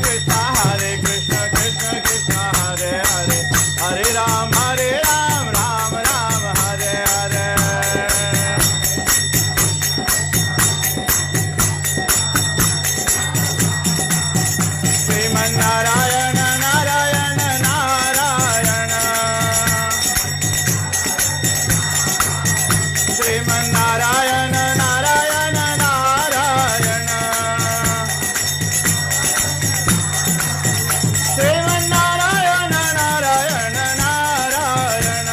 कृष्ण कृष्ण कृष्ण हरे हरे, हरे राम राम राम हरे हरे। श्रीमन्नारायण नारायण नारायण, श्रीमन्नारायण नारायण नारायण, श्रीमन्नारायण नारायण नारायण,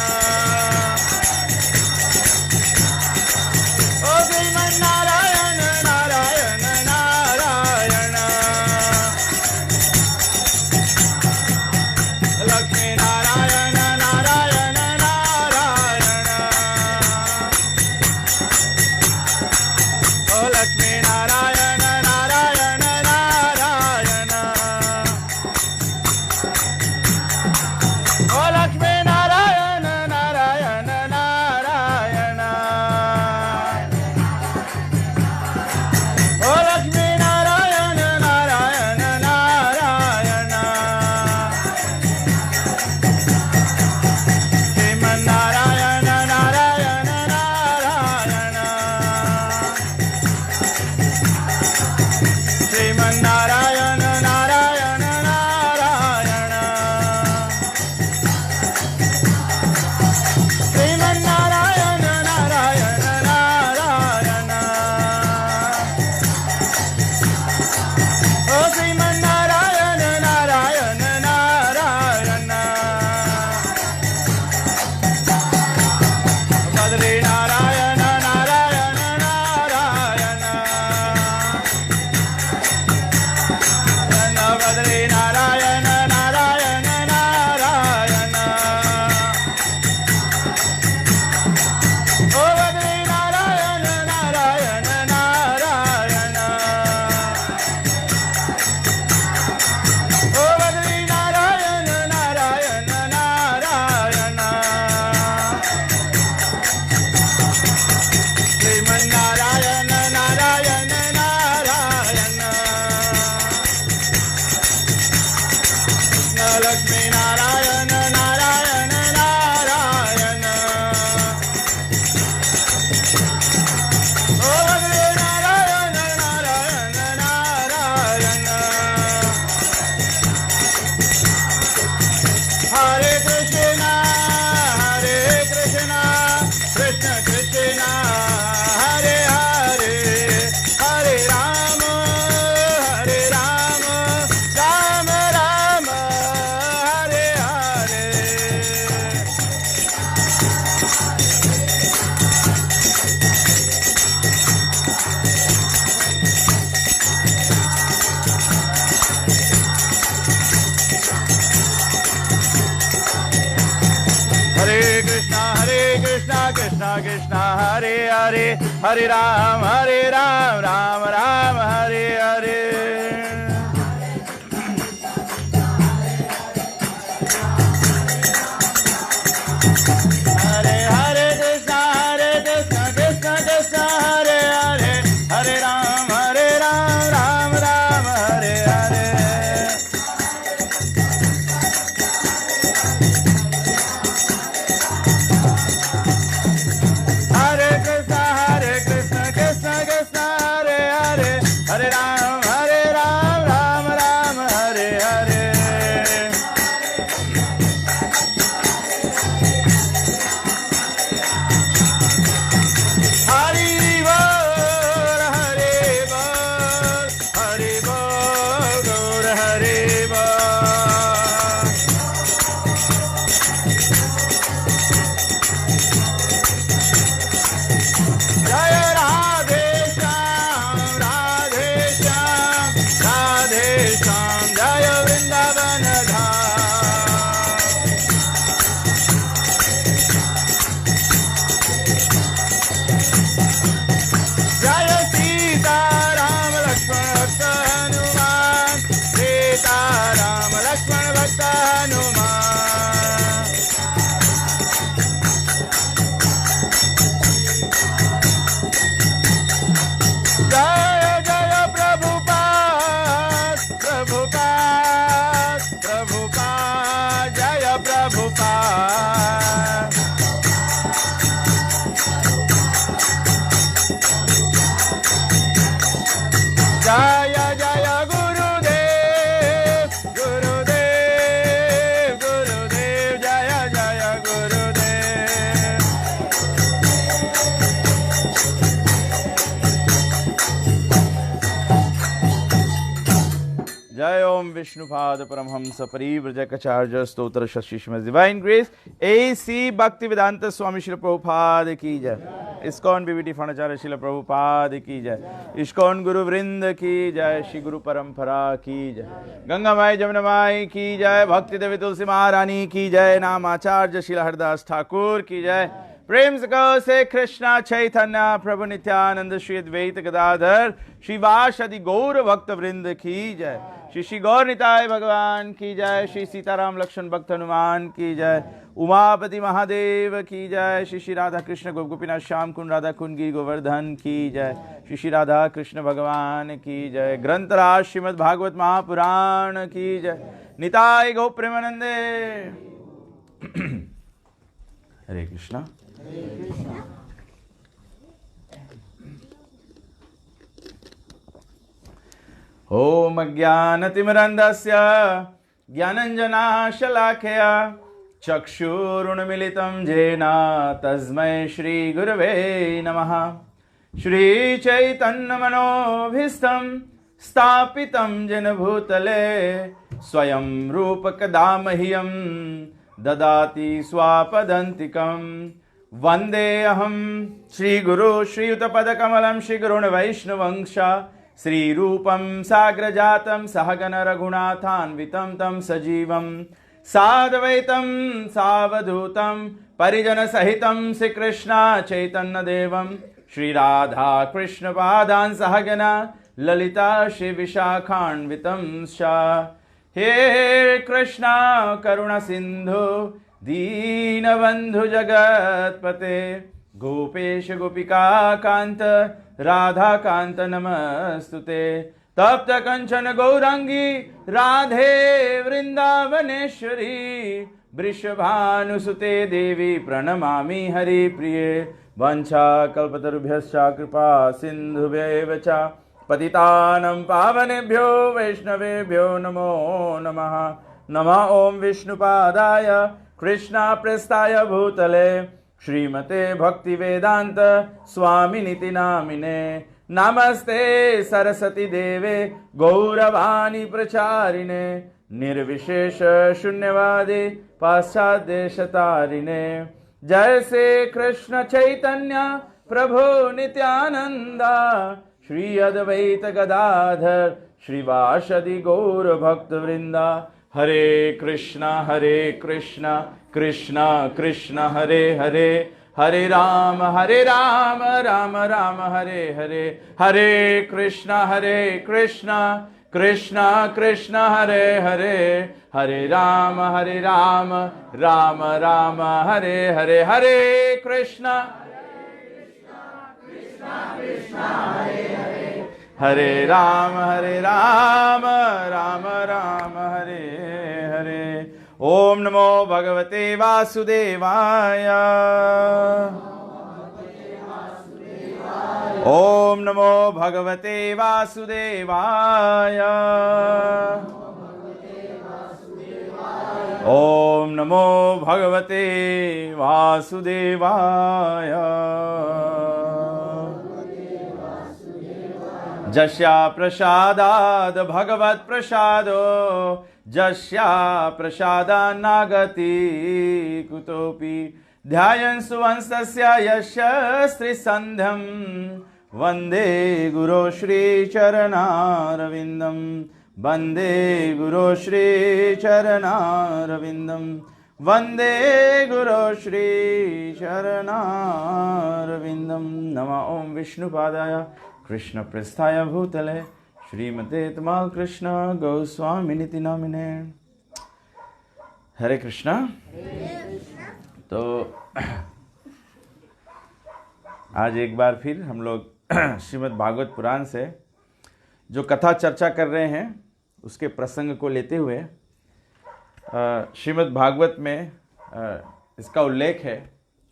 ओ श्रीमन्नारायण नारायण नारायण, लक्ष्मी नारायण नारायण नारायण, ओ लक्ष्मी नारायण नारायण नारायण, ओ लक्ष्मी नारायण नारायण नारायण, ओ लक्ष्मी नारायण नारायण नारायण, श्रीमन्नारायण नारायण नारायण, श्रीमन्नारायण नारायण नारायण, श्रीमन्नारायण नारायण नारायण, ओ श्रीमन्नारायण नारायण नारायण, बद्री नारायण नारायण नारायण, बद्री नारायण नारायण नारायण, ओ बद्री नारायण नारायण नारायण, ओ बद्री नारायण नारायण नारायण, श्रीमन्नारायण नारायण नारायण, लक्ष्मी नारायण नारायण नारायण, ओ बद्री नारायण नारायण नारायण, हरे कृष्ण कृष्ण कृष्ण हरे हरे, हरे राम राम राम हरे हरे। हरे कृष्ण कृष्ण कृष्ण हरे हरे, हरे राम राम राम हरे हरे। हरे हरे कृष्ण कृष्ण कृष्ण हरे हरे, हरे राम राम राम हरे हरे। हरे कृष्ण कृष्ण कृष्ण हरे हरे, हरे राम राम राम हरे हरे। हरि बोल हरि बोल गौर हरि बोल। जय राधे श्याम जय वृंदावन धाम। जय सीता राम लक्ष्मण भक्त हनुमान, सीता राम लक्ष्मण भक्त हनुमान। जय जय प्रभुपाद जय ओम विष्णुपाद परमहंस परिव्रजकाचार्य स्तोत्र Shashi Shrimad divine grace AC भक्ति वेदांत स्वामी श्री प्रभुपाद की जय। इस्कॉन बीबीटी फणाचार्य श्रील प्रभुपाद की जय। इस्कॉन गुरु वृंद की जय। श्री गुरु परंपरा की जय। गंगा माई जमुना माई की जय। भक्ति देवी तुलसी महारानी की जय। नाम आचार्य श्रील हरदास ठाकुर की जय। प्रेम से कृष्णा चैतन्य प्रभु नित्यानंद श्री अद्वैत गदाधर श्रीवासदि गौर भक्त वृंद की जय। श्री श्री गौर निताय भगवान की जय। श्री सीताराम लक्ष्मण भक्त हनुमान की जय। उमापति महादेव की जय। श्री श्री राधा कृष्ण गोपीनाथ श्याम कुंड राधा कुंड गिरि गोवर्धन की जय। श्री श्री राधा कृष्ण भगवान की जय। ग्रंथराज श्रीमद् भागवत महापुराण की जय। निताय गौ प्रेमानंदे। हरे कृष्णा। ओम अज्ञानतिमिरन्धस्य ज्ञानञ्जनाशलाखया चक्षुरुन्मिलितं येन तस्मै श्रीगुरवे नमः। श्रीचैतन्यमनोभीष्टं स्थापितं येन भूतले स्वयं रूपकदा मह्यं ददाति स्वापदन्तिकम्। वंदे अहम श्रीगुरु श्रीयुतपदकमलं श्रीगुरुन् वैष्णवंश श्रीरूपं साग्रजातं सहगण रघुनाथान्वितं तं सजीवं साद्वैतं सावधूतं परिजनसहितं श्रीकृष्ण चैतन्यदेवं श्रीराधा कृष्णपादान् सहगण ललिता श्रीविशाखान्वितं च। हे कृष्ण करुणा सिंधु दीनबंधु जगत्पते गोपेश गोपिका कांत राधा कांत नमस्तुते। तप्त कंचन गौरांगी राधे वृंदावनेश्वरी वृषभानुसुते देवी प्रणमामि हरिप्रिये। वंशा कल्पतरुभ्यश्च कृपा सिन्धुभ्यैव च पतितानं पावनेभ्यो वैष्णवेभ्यो नमो नमः। नमः ओम विष्णुपादाय कृष्णा प्रस्थाय भूतले श्रीमते भक्ति वेदांत स्वामिनिति नामिने। नमस्ते सरस्वती देवे गौरवाणी प्रचारिणे निर्विशेष शून्यवादी पाश्चात्यदेशतारिणे। जय से कृष्ण चैतन्य प्रभु नित्यानंदा श्री अद्वैत गदाधर श्रीवासदि गौर भक्त वृंदा। हरे कृष्णा कृष्णा कृष्ण हरे हरे हरे राम राम राम हरे हरे। हरे कृष्णा कृष्णा कृष्ण हरे हरे हरे राम राम राम हरे हरे। हरे कृष्णा कृष्णा हरे हरे हरे राम राम राम हरे हरे। ओम नमो भगवते वासुदेवाय। ओम नमो भगवते वासुदेवाय। ओम नमो भगवते वासुदेवाय। जस्या प्रसादाद भगवत प्रसादो जस्या प्रसादान्नागति कुतोपि। ध्यायन् सुवंशस्य यस्य श्रीसन्ध्यं वन्दे गुरो श्रीचरणारविन्दं। वन्दे गुरो श्रीचरणारविन्दं। वन्दे गुरो श्रीचरणारविन्दं। नमः ओं विष्णुपादाय कृष्ण प्रस्थाय भूतले श्रीमते तमाल कृष्ण गोस्वामिनिति नामिने। हरे कृष्णा। तो आज एक बार फिर हम लोग श्रीमद् भागवत पुराण से जो कथा चर्चा कर रहे हैं उसके प्रसंग को लेते हुए श्रीमद् भागवत में इसका उल्लेख है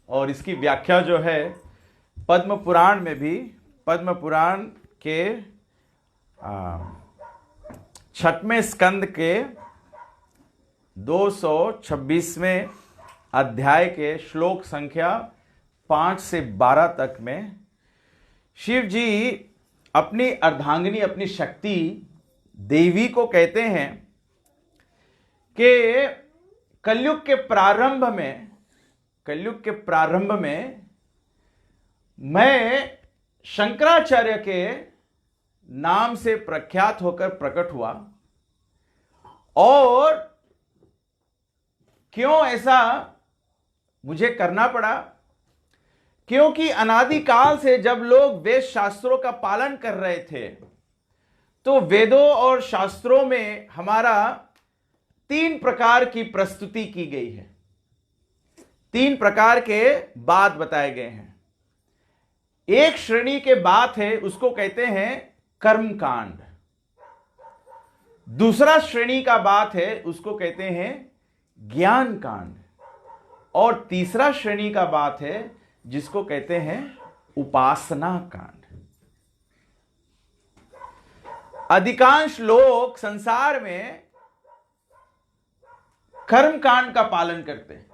और इसकी व्याख्या जो है पद्म पुराण में भी, पद्म पुराण के 6वें स्कंद के 226वें अध्याय के श्लोक संख्या 5 से 12 तक में शिव जी अपनी अर्धांगिनी, अपनी शक्ति देवी को कहते हैं कि कलयुग के प्रारंभ में मैं शंकराचार्य के नाम से प्रख्यात होकर प्रकट हुआ। और क्यों ऐसा मुझे करना पड़ा? क्योंकि अनादिकाल से जब लोग वेद शास्त्रों का पालन कर रहे थे तो वेदों और शास्त्रों में हमारा 3 प्रकार की प्रस्तुति की गई है। 3 प्रकार के बात बताए गए हैं। एक श्रेणी के बात है, उसको कहते हैं कर्म कांड। दूसरा श्रेणी का बात है, उसको कहते हैं ज्ञान कांड। और तीसरा श्रेणी का बात है जिसको कहते हैं उपासना कांड। अधिकांश लोग संसार में कर्म कांड का पालन करते हैं,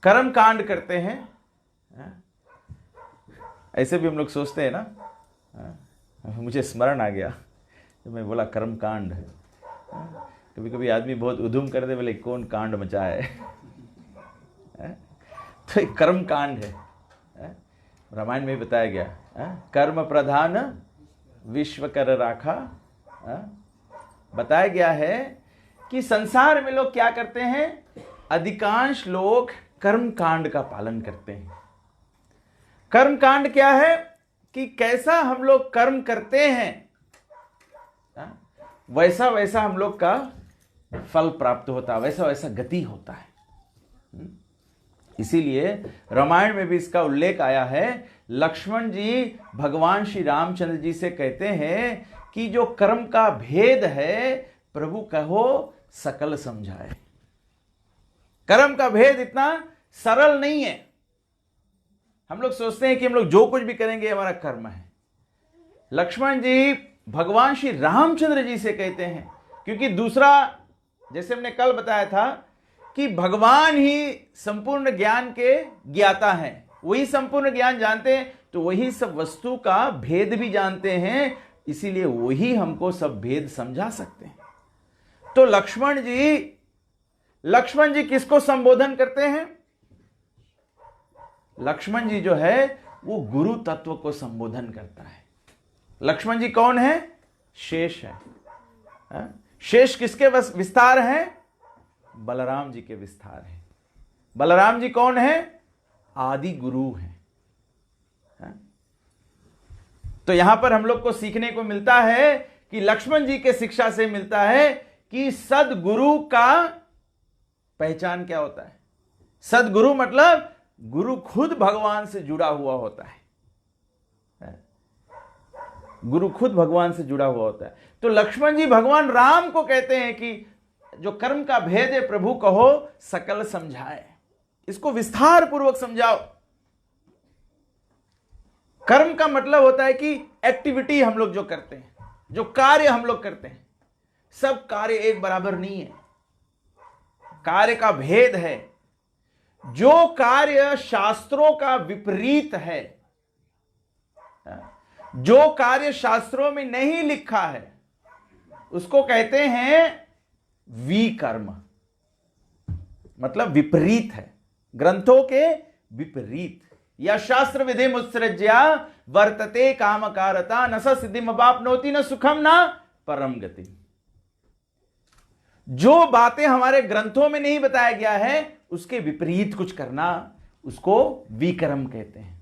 कर्म कांड करते हैं। ऐसे भी हम लोग सोचते हैं ना। मुझे स्मरण आ गया जब मैं बोला कर्म कांड। कभी कभी आदमी बहुत उधुम कर दे, बोले कौन कांड मचा है। तो एक कर्म कांड है, रामायण में बताया गया। कर्म प्रधान विश्व कर राखा। बताया गया है कि संसार में लोग क्या करते हैं, अधिकांश लोग कर्म कांड का पालन करते हैं। कर्म कांड क्या है कि कैसा हम लोग कर्म करते हैं वैसा वैसा हम लोग का फल प्राप्त होता है, वैसा वैसा गति होता है। इसीलिए रामायण में भी इसका उल्लेख आया है। लक्ष्मण जी भगवान श्री रामचंद्र जी से कहते हैं कि जो कर्म का भेद है प्रभु कहो सकल समझाए। कर्म का भेद इतना सरल नहीं है। हम लोग सोचते हैं कि हम लोग जो कुछ भी करेंगे हमारा कर्म है। लक्ष्मण जी भगवान श्री रामचंद्र जी से कहते हैं, क्योंकि दूसरा, जैसे हमने कल बताया था कि भगवान ही संपूर्ण ज्ञान के ज्ञाता हैं, वही संपूर्ण ज्ञान जानते हैं, तो वही सब वस्तु का भेद भी जानते हैं, इसीलिए वही हमको सब भेद समझा सकते हैं। तो लक्ष्मण जी किसको संबोधन करते हैं? लक्ष्मण जी जो है वो गुरु तत्व को संबोधन करता है। लक्ष्मण जी कौन है? शेष है। शेष किसके विस्तार है? बलराम जी के विस्तार है। बलराम जी कौन है? आदि गुरु है। तो यहां पर हम लोग को सीखने को मिलता है कि लक्ष्मण जी के शिक्षा से मिलता है कि सदगुरु का पहचान क्या होता है। सदगुरु मतलब गुरु खुद भगवान से जुड़ा हुआ होता है। गुरु खुद भगवान से जुड़ा हुआ होता है। तो लक्ष्मण जी भगवान राम को कहते हैं कि जो कर्म का भेद है प्रभु कहो सकल समझाए, इसको विस्तार पूर्वक समझाओ। कर्म का मतलब होता है कि एक्टिविटी हम लोग जो करते हैं, जो कार्य हम लोग करते हैं, सब कार्य एक बराबर नहीं है। कार्य का भेद है। जो कार्य शास्त्रों का विपरीत है, जो कार्य शास्त्रों में नहीं लिखा है, उसको कहते हैं विकर्म, मतलब विपरीत है, ग्रंथों के विपरीत। या शास्त्र विधि मुत्सृज्या वर्तते कामकारता न स सिद्धिम अवाप्नोति न सुखम न परम गति। जो बातें हमारे ग्रंथों में नहीं बताया गया है उसके विपरीत कुछ करना, उसको विकर्म कहते हैं।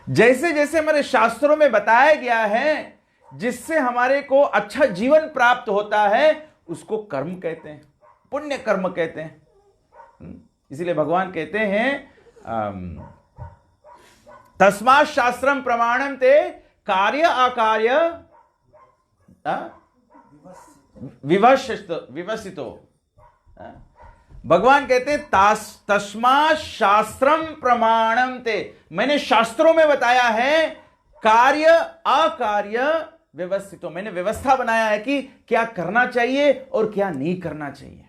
जैसे जैसे हमारे शास्त्रों में बताया गया है जिससे हमारे को अच्छा जीवन प्राप्त होता है उसको कर्म कहते हैं, पुण्य कर्म कहते हैं। इसीलिए भगवान कहते हैं तस्मात् शास्त्रम प्रमाणम ते कार्य अकार्य विवसितो। भगवान कहते हैं तस्मात् शास्त्रम प्रमाणम ते, मैंने शास्त्रों में बताया है कार्य अकार्य व्यवस्थितो, मैंने व्यवस्था बनाया है कि क्या करना चाहिए और क्या नहीं करना चाहिए।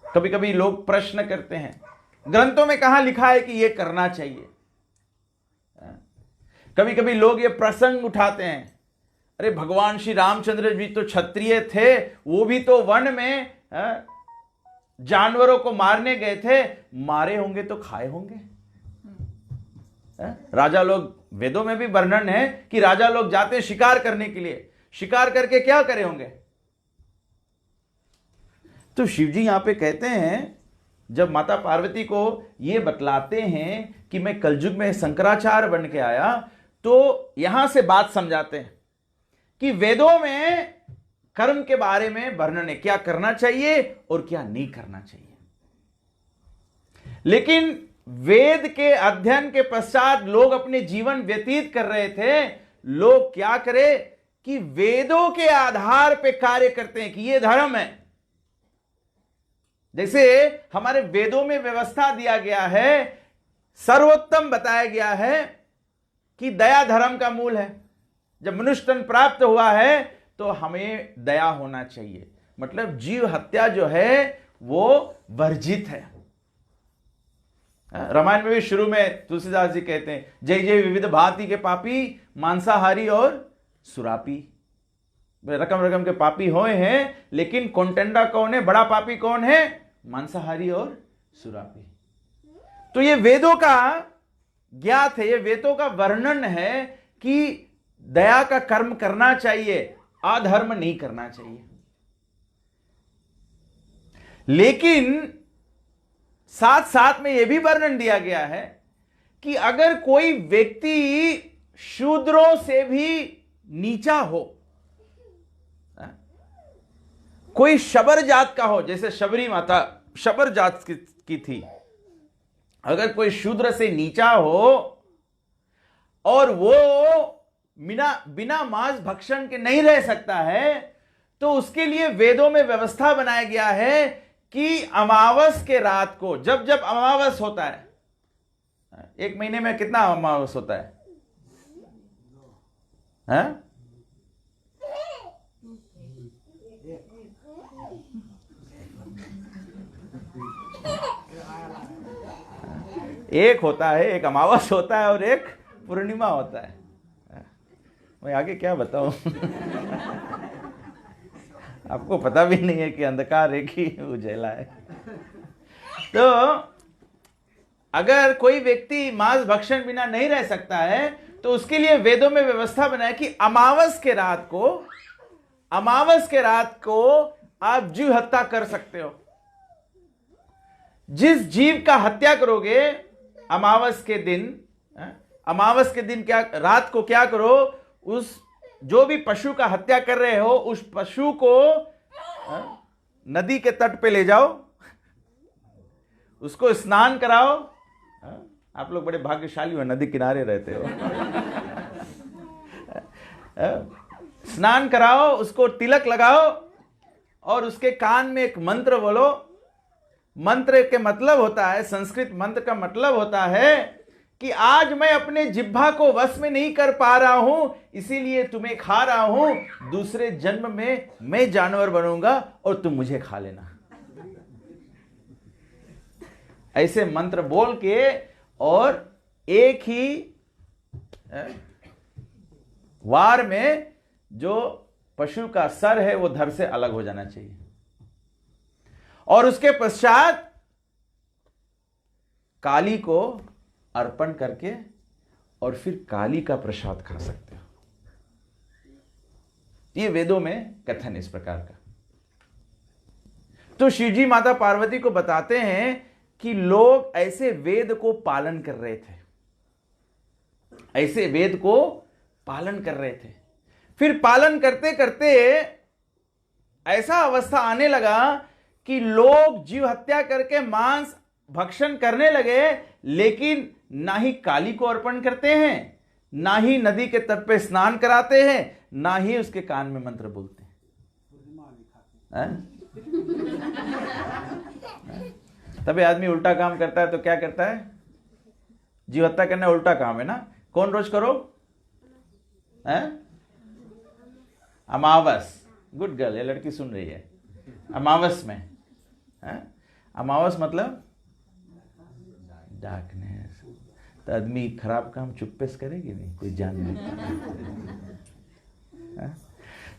कभी कभी लोग प्रश्न करते हैं ग्रंथों में कहां लिखा है कि यह करना चाहिए। कभी कभी लोग ये प्रसंग उठाते हैं, अरे भगवान श्री रामचंद्र जी तो क्षत्रिय थे, वो भी तो वन में जानवरों को मारने गए थे, मारे होंगे तो खाए होंगे। राजा लोग, वेदों में भी वर्णन है कि राजा लोग जाते हैं शिकार करने के लिए, शिकार करके क्या करे होंगे। तो शिव जी यहां पे कहते हैं, जब माता पार्वती को ये बतलाते हैं कि मैं कलयुग में शंकराचार्य बन के आया, तो यहां से बात समझाते हैं कि वेदों में कर्म के बारे में वर्णन है, क्या करना चाहिए और क्या नहीं करना चाहिए। लेकिन वेद के अध्ययन के पश्चात लोग अपने जीवन व्यतीत कर रहे थे, लोग क्या करें कि वेदों के आधार पे कार्य करते हैं कि ये धर्म है। जैसे हमारे वेदों में व्यवस्था दिया गया है, सर्वोत्तम बताया गया है कि दया धर्म का मूल है। जब मनुष्य तन प्राप्त हुआ है तो हमें दया होना चाहिए, मतलब जीव हत्या जो है वो वर्जित है। रामायण में भी शुरू में तुलसीदास जी कहते हैं, जय जय विविध भांति के पापी, मांसाहारी और सुरापी। रकम रकम के पापी होए हैं, लेकिन कॉन्टेंडा कौन है, बड़ा पापी कौन है, मांसाहारी और सुरापी। तो ये वेदों का ज्ञात है, ये वेदों का वर्णन है कि दया का कर्म करना चाहिए, अधर्म नहीं करना चाहिए। लेकिन साथ साथ में यह भी वर्णन दिया गया है कि अगर कोई व्यक्ति शूद्रों से भी नीचा हो, कोई शबर जात का हो, जैसे शबरी माता शबर जात की थी, अगर कोई शूद्र से नीचा हो और वो बिना मांस भक्षण के नहीं रह सकता है, तो उसके लिए वेदों में व्यवस्था बनाया गया है कि अमावस के रात को, जब जब अमावस होता है, एक महीने में कितना अमावस होता है, हाँ? एक होता है, एक अमावस होता है और एक पूर्णिमा होता है। मैं आगे क्या बताऊं आपको पता भी नहीं है कि अंधकार एक ही उजाला है। तो अगर कोई व्यक्ति मांस भक्षण बिना नहीं रह सकता है, तो उसके लिए वेदों में व्यवस्था बनाई कि अमावस के रात को आप जीव हत्या कर सकते हो। जिस जीव का हत्या करोगे अमावस के दिन क्या, रात को क्या करो, उस जो भी पशु का हत्या कर रहे हो, उस पशु को नदी के तट पे ले जाओ, उसको स्नान कराओ। आप लोग बड़े भाग्यशाली हो, नदी किनारे रहते हो। स्नान कराओ, उसको तिलक लगाओ और उसके कान में एक मंत्र बोलो। मंत्र के मतलब होता है, संस्कृत मंत्र का मतलब होता है कि आज मैं अपने जिह्वा को वश में नहीं कर पा रहा हूं, इसीलिए तुम्हें खा रहा हूं, दूसरे जन्म में मैं जानवर बनूंगा और तुम मुझे खा लेना। ऐसे मंत्र बोल के, और एक ही वार में जो पशु का सर है वो धड़ से अलग हो जाना चाहिए, और उसके पश्चात काली को अर्पण करके और फिर काली का प्रसाद खा सकते हो। ये वेदों में कथन इस प्रकार का। तो शिव जी माता पार्वती को बताते हैं कि लोग ऐसे वेद को पालन कर रहे थे, ऐसे वेद को पालन कर रहे थे। फिर पालन करते करते ऐसा अवस्था आने लगा कि लोग जीव हत्या करके मांस भक्षण करने लगे, लेकिन ना ही काली को अर्पण करते हैं, ना ही नदी के तट पे स्नान कराते हैं, ना ही उसके कान में मंत्र बोलते हैं। तभी आदमी उल्टा काम करता है तो क्या करता है, जीव हत्या करना उल्टा काम है ना। कौन रोज करो, अमावस। गुड गर्ल, ये लड़की सुन रही है। अमावस में, अमावस मतलब डार्कनेस। तो आदमी खराब काम चुप्पे से करेगी नहीं, कोई जान नहीं।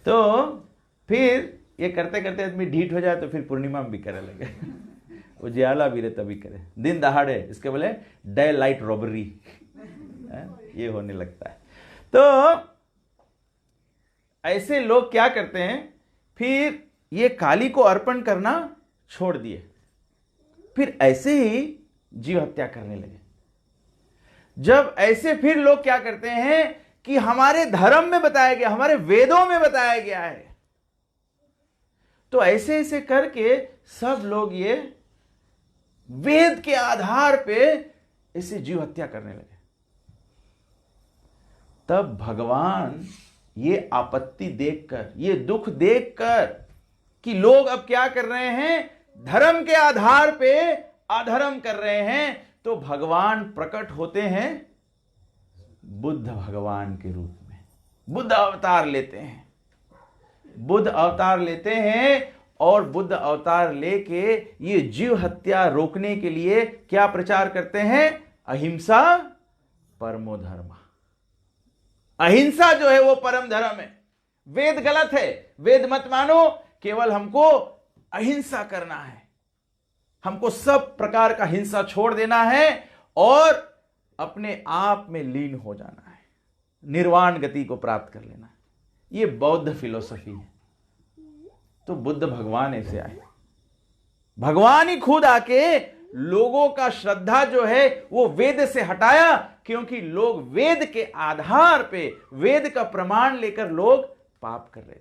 तो फिर ये करते करते आदमी ढीठ हो जाए तो फिर पूर्णिमा में भी करे लगे। उजियाला भी रहे तभी करे, दिन दहाड़े, इसके बोले डे लाइट रॉबरी, ये होने लगता है। तो ऐसे लोग क्या करते हैं, फिर ये काली को अर्पण करना छोड़ दिए, फिर ऐसे ही जीव हत्या करने लगे। जब ऐसे फिर लोग क्या करते हैं कि हमारे धर्म में बताया गया, हमारे वेदों में बताया गया है, तो ऐसे ऐसे करके सब लोग ये वेद के आधार पे ऐसे जीव हत्या करने लगे। तब भगवान ये आपत्ति देखकर, ये दुख देखकर कि लोग अब क्या कर रहे हैं, धर्म के आधार पे अधर्म कर रहे हैं, तो भगवान प्रकट होते हैं बुद्ध भगवान के रूप में। बुद्ध अवतार लेते हैं, बुद्ध अवतार लेते हैं, और बुद्ध अवतार लेके ये जीव हत्या रोकने के लिए क्या प्रचार करते हैं, अहिंसा परमो धर्म। अहिंसा जो है वो परम धर्म है। वेद गलत है, वेद मत मानो, केवल हमको अहिंसा करना है, हमको सब प्रकार का हिंसा छोड़ देना है और अपने आप में लीन हो जाना है, निर्वाण गति को प्राप्त कर लेना है। ये बौद्ध फिलोसफी है। तो बुद्ध भगवान ऐसे आए, भगवान ही खुद आके लोगों का श्रद्धा जो है वो वेद से हटाया, क्योंकि लोग वेद के आधार पे, वेद का प्रमाण लेकर लोग पाप कर रहे थे।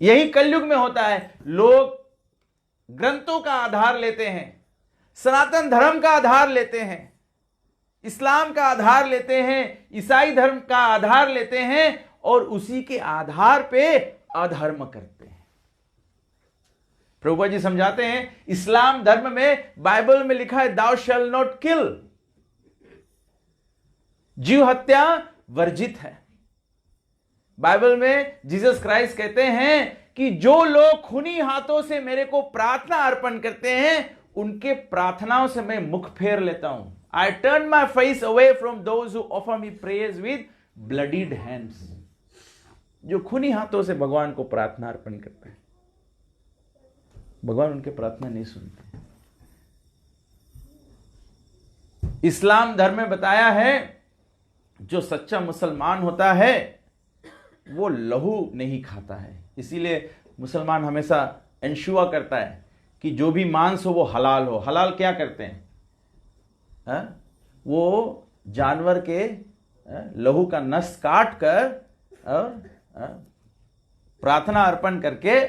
यही कलयुग में होता है, लोग ग्रंथों का आधार लेते हैं, सनातन धर्म का आधार लेते हैं, इस्लाम का आधार लेते हैं, ईसाई धर्म का आधार लेते हैं, और उसी के आधार पे अधर्म करते हैं। प्रभुपाद जी समझाते हैं, इस्लाम धर्म में बाइबल में लिखा है दाउ शैल नॉट किल, जीव हत्या वर्जित है। बाइबल में जीसस क्राइस्ट कहते हैं कि जो लोग खूनी हाथों से मेरे को प्रार्थना अर्पण करते हैं, उनके प्रार्थनाओं से मैं मुख फेर लेता हूं। I turn my face away from those who offer me prayers with bloodied hands. जो खूनी हाथों से भगवान को प्रार्थना अर्पण करते हैं, भगवान उनके प्रार्थना नहीं सुनते। इस्लाम धर्म में बताया है, जो सच्चा मुसलमान होता है वो लहू नहीं खाता है। इसीलिए मुसलमान हमेशा इंश्योर करता है कि जो भी मांस हो वो हलाल हो। हलाल क्या करते हैं, वो जानवर के लहू का नस काट कर और प्रार्थना अर्पण करके,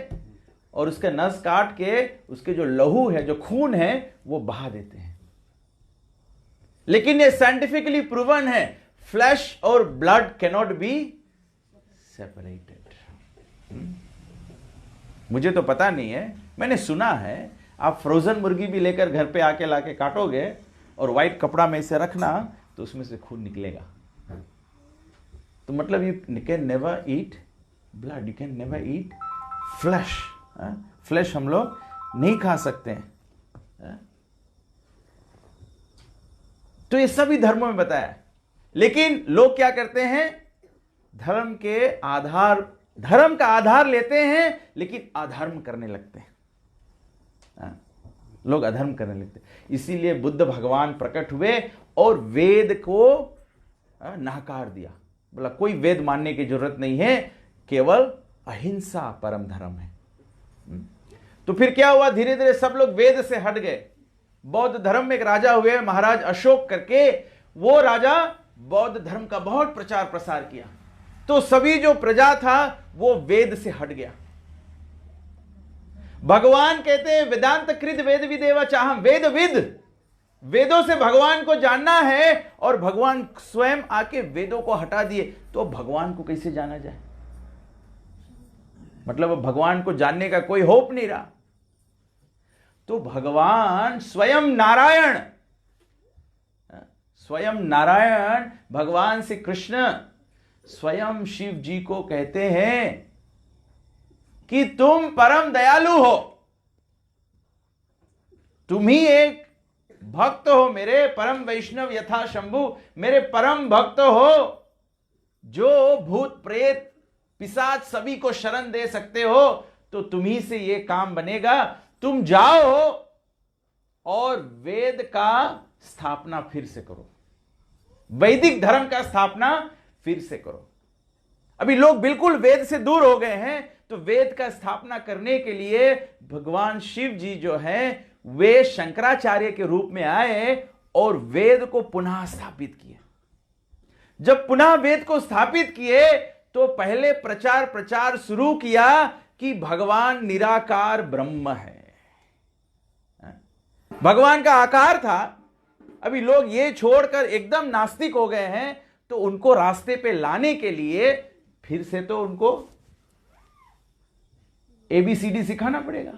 और उसके नस काट के उसके जो लहू है, जो खून है, वो बहा देते हैं। लेकिन ये साइंटिफिकली प्रूवन है, फ्लैश और ब्लड कैनॉट बी सेपरेटेड। मुझे तो पता नहीं है, मैंने सुना है, आप फ्रोजन मुर्गी भी लेकर घर पे आके लाके काटोगे और व्हाइट कपड़ा में इसे रखना, तो उसमें से खून निकलेगा। तो मतलब you can never eat blood, you can never eat flash. Flash हम लोग नहीं खा सकते हैं। तो ये सभी धर्मों में बताया है। लेकिन लोग क्या करते हैं, धर्म के आधार, धर्म का आधार लेते हैं, लेकिन अधर्म करने लगते हैं। लोग अधर्म करने लगते हैं। इसीलिए बुद्ध भगवान प्रकट हुए और वेद को नकार दिया। बोला कोई वेद मानने की जरूरत नहीं है, केवल अहिंसा परम धर्म है। तो फिर क्या हुआ, धीरे धीरे सब लोग वेद से हट गए। बौद्ध धर्म में एक राजा हुए महाराज अशोक करके, वो राजा बौद्ध धर्म का बहुत प्रचार प्रसार किया, तो सभी जो प्रजा था वो वेद से हट गया। भगवान कहते हैं वेदांत कृत वेद विदेवा चाहम, वेद विद, वेदों से भगवान को जानना है, और भगवान स्वयं आके वेदों को हटा दिए, तो भगवान को कैसे जाना जाए। मतलब भगवान को जानने का कोई होप नहीं रहा। तो भगवान स्वयं नारायण, स्वयं नारायण भगवान श्री कृष्ण स्वयं शिव जी को कहते हैं कि तुम परम दयालु हो, तुम ही एक भक्त हो मेरे, परम वैष्णव यथा शंभु, मेरे परम भक्त हो, जो भूत प्रेत पिशाच सभी को शरण दे सकते हो, तो तुम्ही से ये काम बनेगा। तुम जाओ और वेद का स्थापना फिर से करो, वैदिक धर्म का स्थापना फिर से करो। अभी लोग बिल्कुल वेद से दूर हो गए हैं, तो वेद का स्थापना करने के लिए भगवान शिव जी जो है वे शंकराचार्य के रूप में आए और वेद को पुनः स्थापित किए। जब पुनः वेद को स्थापित किए तो पहले प्रचार शुरू किया कि भगवान निराकार ब्रह्म है, भगवान का आकार था। अभी लोग ये छोड़कर एकदम नास्तिक हो गए हैं, तो उनको रास्ते पे लाने के लिए फिर से तो उनको ABCD सिखाना पड़ेगा।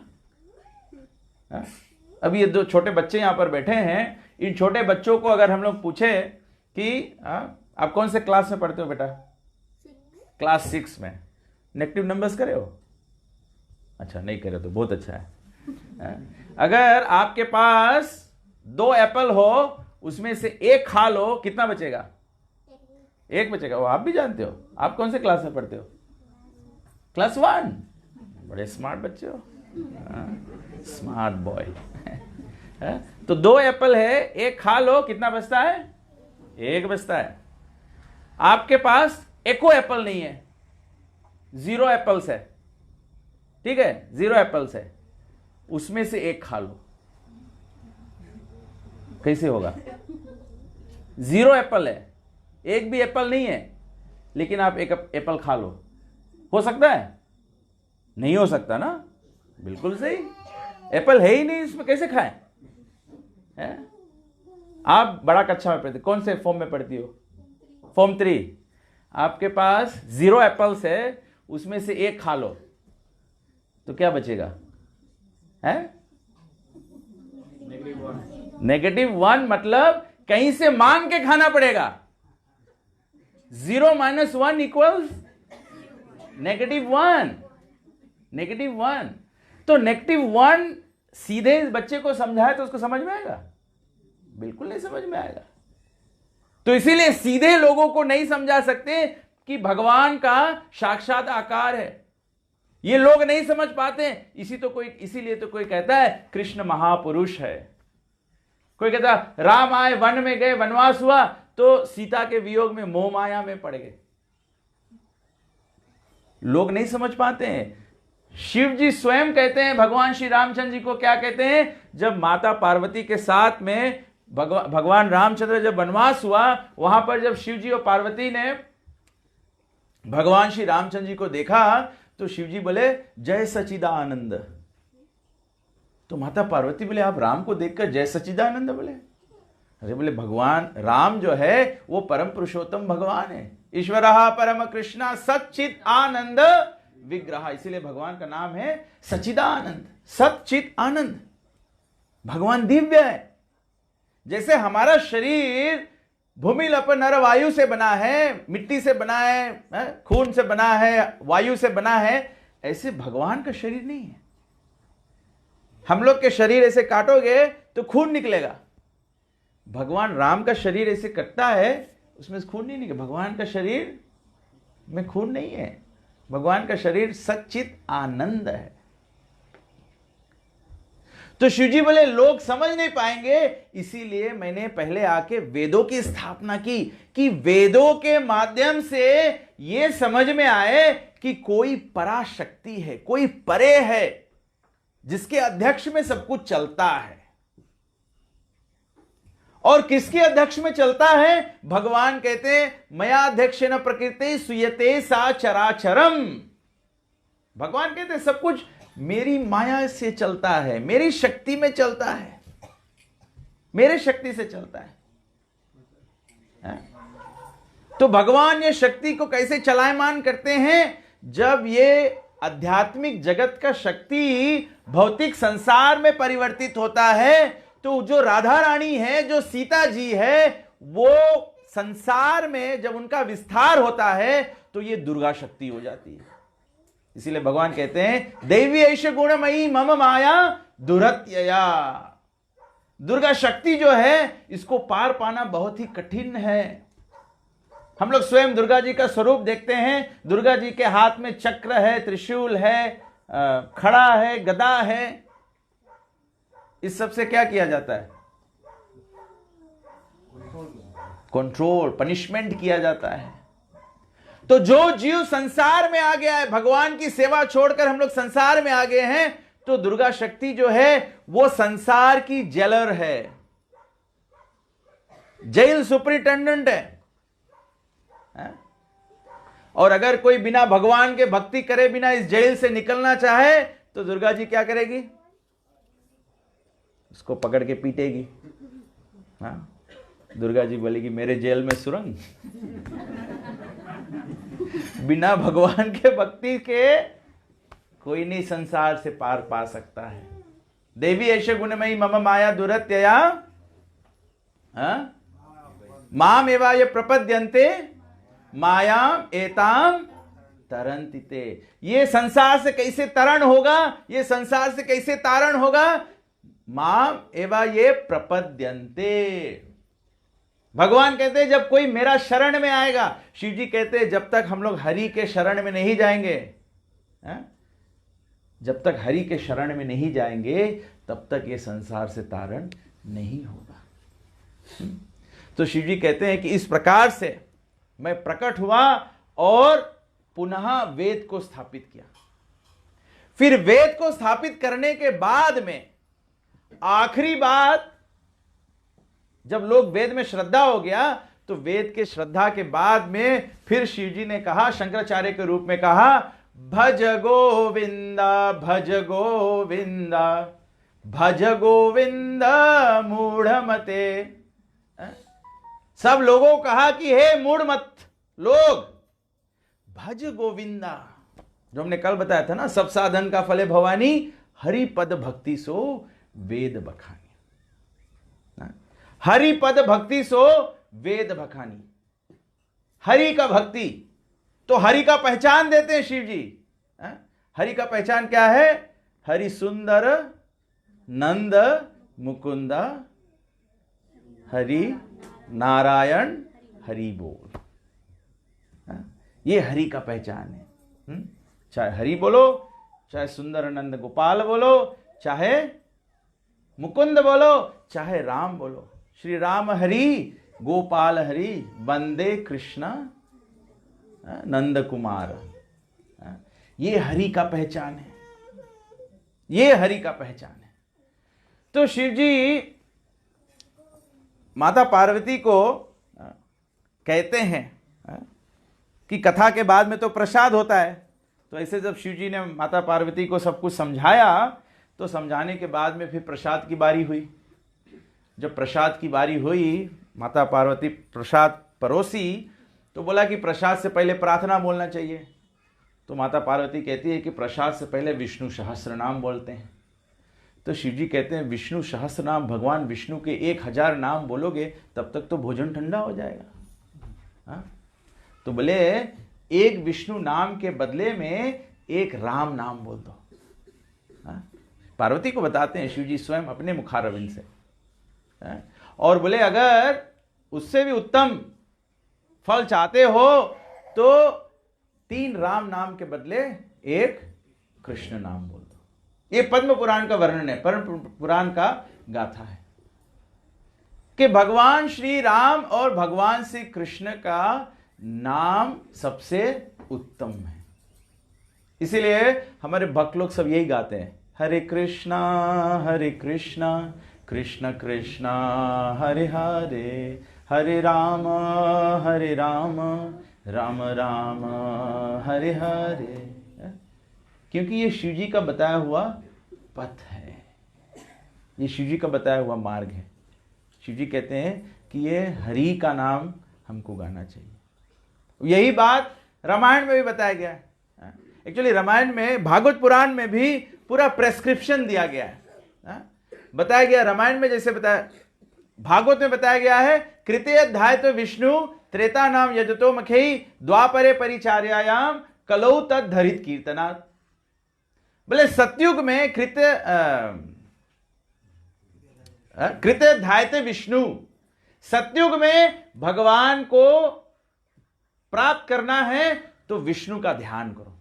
अभी ये दो छोटे बच्चे यहां पर बैठे हैं, इन छोटे बच्चों को अगर हम लोग पूछे कि आप कौन से क्लास में पढ़ते हो बेटा? क्लास 6 में। नेगेटिव नंबर्स करे हो? अच्छा, नहीं करे तो बहुत अच्छा है। अगर आपके पास 2 एप्पल हो, उसमें से एक खा लो, कितना बचेगा? एक बचेगा। वो आप भी जानते हो। आप कौन से क्लास में पढ़ते हो? क्लास 1। बड़े स्मार्ट बच्चे हो, स्मार्ट बॉय। तो 2 एप्पल है, एक खा लो, कितना बचता है? एक बचता है। आपके पास एको एप्पल नहीं है, 0 एप्पल्स है, ठीक है, 0 एप्पल्स है, उसमें से एक खा लो, कैसे होगा? 0 एप्पल है, एक भी एप्पल नहीं है, लेकिन आप एक एप्पल खा लो, हो सकता है? नहीं हो सकता ना, बिल्कुल सही। एप्पल है ही नहीं, इसमें कैसे खाएं? आप बड़ा कक्षा में पढ़ते, कौन से फॉर्म में पढ़ती हो? फॉर्म 3। आपके पास 0 एप्पल्स है, उसमें से एक खा लो, तो क्या बचेगा? है -1। मतलब कहीं से मांग के खाना पड़ेगा। 0 - 1 = -1। -1। तो -1 सीधे इस बच्चे को समझाए तो उसको समझ में आएगा? बिल्कुल नहीं समझ में आएगा। तो इसीलिए सीधे लोगों को नहीं समझा सकते कि भगवान का साक्षात आकार है, ये लोग नहीं समझ पाते। इसीलिए तो कोई कहता है कृष्ण महापुरुष है, कोई कहता राम आए, वन में गए, वनवास हुआ, तो सीता के वियोग में मोह माया में पड़ गए। लोग नहीं समझ पाते हैं। शिव जी स्वयं कहते हैं, भगवान श्री रामचंद्र जी को क्या कहते हैं? जब माता पार्वती के साथ में भगवान रामचंद्र जब वनवास हुआ, वहां पर जब शिव जी और पार्वती ने भगवान श्री रामचंद्र जी को देखा, तो शिव जी बोले जय सच्चिदानंद। तो माता पार्वती बोले आप राम को देखकर जय सच्चिदानंद बोले? अरे बोले भगवान राम जो है वो परम पुरुषोत्तम भगवान है, ईश्वरः परम कृष्णा सच्चित आनंद विग्रह, इसीलिए भगवान का नाम है सच्चिदानंद, सच्चित आनंद। भगवान दिव्य है। जैसे हमारा शरीर भूमि लप नर वायु से बना है, मिट्टी से बना है, खून से बना है, वायु से बना है, ऐसे भगवान का शरीर नहीं है। हम लोग के शरीर ऐसे काटोगे तो खून निकलेगा, भगवान राम का शरीर ऐसे कटता है, उसमें खून नहीं निकलेगा। भगवान का शरीर में खून नहीं है, भगवान का शरीर सच्चित आनंद है। तो शिवजी बोले लोग समझ नहीं पाएंगे, इसीलिए मैंने पहले आके वेदों की स्थापना की कि वेदों के माध्यम से यह समझ में आए कि कोई पराशक्ति है, कोई परे है, जिसके अध्यक्ष में सब कुछ चलता है। और किसके अध्यक्ष में चलता है? भगवान कहते हैं मयाध्यक्षेन प्रकृति सुयते सा चराचरम। भगवान कहते हैं सब कुछ मेरी माया से चलता है, मेरी शक्ति में चलता है, मेरे शक्ति से चलता है। तो भगवान ये शक्ति को कैसे चलायमान करते हैं? जब ये आध्यात्मिक जगत का शक्ति भौतिक संसार में परिवर्तित होता है, तो जो राधा रानी है, जो सीता जी है, वो संसार में जब उनका विस्तार होता है तो ये दुर्गा शक्ति हो जाती है। इसीलिए भगवान कहते हैं दैवी ऐश गुणमयी मम माया दुरत्यया। दुर्गा शक्ति जो है इसको पार पाना बहुत ही कठिन है। हम लोग स्वयं दुर्गा जी का स्वरूप देखते हैं, दुर्गा जी के हाथ में चक्र है, त्रिशूल है, खड़ा है, गदा है। इस सब से क्या किया जाता है? कंट्रोल, पनिशमेंट किया जाता है। तो जो जीव संसार में आ गया है, भगवान की सेवा छोड़कर हम लोग संसार में आ गए हैं, तो दुर्गा शक्ति जो है वो संसार की जेलर है, जेल सुपरिटेंडेंट है। और अगर कोई बिना भगवान के भक्ति करे, बिना इस जेल से निकलना चाहे, तो दुर्गा जी क्या करेगी? उसको पकड़ के पीटेगी। हाँ, दुर्गा जी बोलेगी मेरे जेल में सुरंग। बिना भगवान के भक्ति के कोई नहीं संसार से पार पा सकता है। देवी ऐसे गुणमयी मम माया दुरत्यया माम एवा ये प्रपद्यन्ते मायाम एताम तरंतिते। ये संसार से कैसे तरण होगा, ये संसार से कैसे तारण होगा? माम एवा ये प्रपद्यन्ते। भगवान कहते हैं जब कोई मेरा शरण में आएगा, शिव जी कहते हैं जब तक हम लोग हरि के शरण में नहीं जाएंगे, जब तक हरि के शरण में नहीं जाएंगे तब तक ये संसार से तारण नहीं होगा। तो शिव जी कहते हैं कि इस प्रकार से मैं प्रकट हुआ और पुनः वेद को स्थापित किया। फिर वेद को स्थापित करने के बाद में आखिरी बात, जब लोग वेद में श्रद्धा हो गया, तो वेद के श्रद्धा के बाद में फिर शिव जी ने कहा, शंकराचार्य के रूप में कहा, भज गोविंदा भज गोविंदा भज गोविंदा मूढ़मते। सब लोगों को कहा कि हे मूढ़मत लोग, भज गोविंदा। जो हमने कल बताया था ना, सब साधन का फले भवानी, हरि पद भक्ति सो वेद बखानी। हरि पद भक्ति सो वेद बखानी। हरि का भक्ति, तो हरि का पहचान देते हैं शिव जी। हरि का पहचान क्या है? हरि सुंदर नंद मुकुंदा, हरि नारायण हरि बोल। ये हरि का पहचान है। चाहे हरि बोलो, चाहे सुंदर नंद गोपाल बोलो, चाहे मुकुंद बोलो, चाहे राम बोलो। श्री राम हरि गोपाल हरि वंदे कृष्ण नंद कुमार। ये हरि का पहचान है, ये हरि का पहचान है। तो शिव जी माता पार्वती को कहते हैं कि कथा के बाद में तो प्रसाद होता है। तो ऐसे जब शिव जी ने माता पार्वती को सब कुछ समझाया, तो समझाने के बाद में फिर प्रसाद की बारी हुई। जब प्रसाद की बारी हुई, माता पार्वती प्रसाद परोसी, तो बोला कि प्रसाद से पहले प्रार्थना बोलना चाहिए। तो माता पार्वती कहती है कि प्रसाद से पहले विष्णु सहस्त्र नाम बोलते हैं। तो शिव जी कहते हैं विष्णु सहस्त्र नाम, भगवान विष्णु के 1000 नाम बोलोगे तब तक तो भोजन ठंडा हो जाएगा। हाँ? तो बोले एक विष्णु नाम के बदले में एक राम नाम बोल दो। हाँ? पार्वती को बताते हैं शिव जी स्वयं अपने मुखारविंद से। हाँ? और बोले अगर उससे भी उत्तम फल चाहते हो तो 3 राम नाम के बदले एक कृष्ण नाम बोल दो। ये पद्म पुराण का वर्णन है, पद्म पुराण का गाथा है कि भगवान श्री राम और भगवान श्री कृष्ण का नाम सबसे उत्तम है। इसीलिए हमारे भक्त लोग सब यही गाते हैं, हरे कृष्णा कृष्ण कृष्णा हरे हरे, हरे राम राम राम हरे हरे। क्योंकि ये शिव जी का बताया हुआ पथ है, ये शिव जी का बताया हुआ मार्ग है। शिव जी कहते हैं कि ये हरि का नाम हमको गाना चाहिए। यही बात रामायण में भी बताया गया है। एक्चुअली रामायण में, भागवत पुराण में भी पूरा प्रेस्क्रिप्शन दिया गया है। बताया गया रामायण में, जैसे बताया भागवत में बताया गया है, कृते अध्याय तो विष्णु त्रेता नाम यजतो मखेई द्वापरे परिचार्यायाम कलौ तद धरित कीर्तनात्। बोले सतयुग में कृते ध्यायते विष्णु। सतयुग में भगवान को प्राप्त करना है तो विष्णु का ध्यान करो।